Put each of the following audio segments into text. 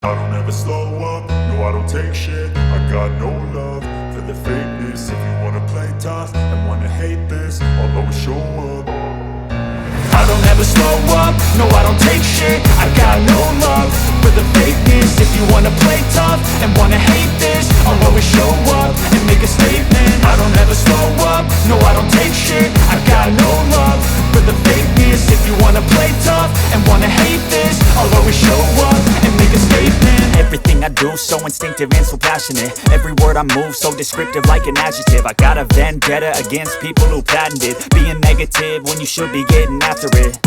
I don't ever slow up, no I don't take shit. I got no love for the fakeness. If you wanna play tough and wanna hate this, I'll always show up. I don't ever slow up, no I don't take shit. I got no love for the fakeness. If you wanna play tough and wanna hate this, I'll always show up and make a statement. I don't ever slow up, no I don't take shit. I got no love for the fakeness. If you wanna play tough and wanna hate this, I'll always show up and make a statement. Everything I do so instinctive and so passionate. Every word I move so descriptive like an adjective. I got a vendetta against people who patented being negative when you should be getting after it.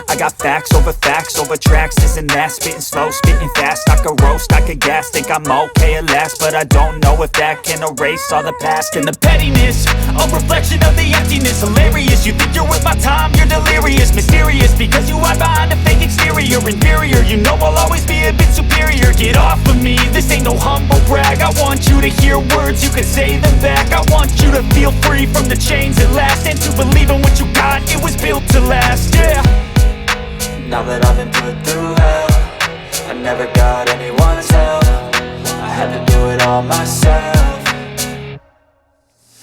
I got facts over tracks, this and that. Spitting slow, spitting fast, I could roast, I could gas. Think I'm okay at last, but I don't know if that can erase all the past. And the pettiness, a reflection of the emptiness. Hilarious, you think you're worth my time, you're delirious. Mysterious, because you hide behind a fake exterior. Inferior, you know I'll always be a bit superior. Get off of me, this ain't no humble brag. I want you to hear words, you can say them back. I want you to feel free from the chains at last, and to believe in what you got, it was built to last, yeah. Now that I've been put through hell, I never got anyone's help. I had to do it all myself.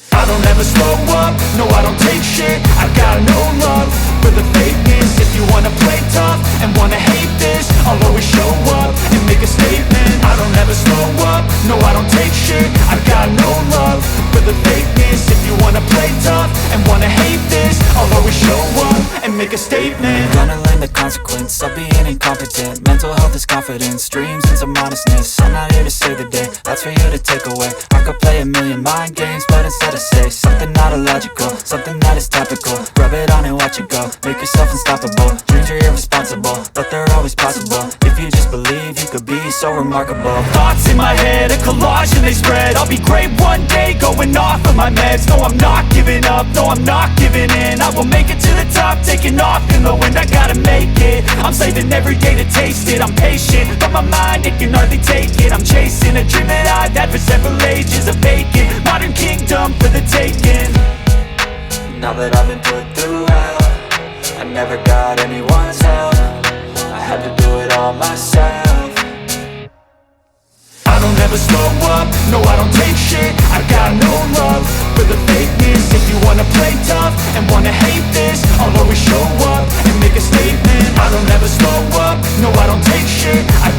I don't ever slow up, no I don't take shit. I got no love for the fakeness. If you wanna play tough and wanna hate this, I'll always show up and make a statement. I don't ever slow up, no I don't take shit. I got no love for the fakeness. If you wanna play tough and wanna hate this, I'll always show up and make a statement. Gonna learn the consequence of being incompetent. Mental Mental health is confidence, dreams and some honestness. I'm not here to save the day, that's for you to take away. I could play a million mind games, but instead I say something not illogical, something that is topical. Rub it on and watch it go, make yourself unstoppable. Dreams are irresponsible, but they're always possible. If you just believe, you could be so remarkable. Thoughts in my head, a collage and they spread. I'll be great one day, going off of my meds. No, I'm not giving up, no, I'm not giving in. I will make it to the top, taking off in the wind. I gotta make it, I'm saving every day to taste it. I'm patient, but my mind, it can hardly take it. I'm chasing a dream that I've had for several ages. A vacant, modern kingdom for the taking. Now that I've been put through hell, I never got anyone's help. I had to do it all myself. I don't ever slow up, no I don't take shit. I got no love for the fakeness. If you wanna play tough and wanna hate this, I'll always show up and make a statement. I don't ever slow up, no I don't take shit. I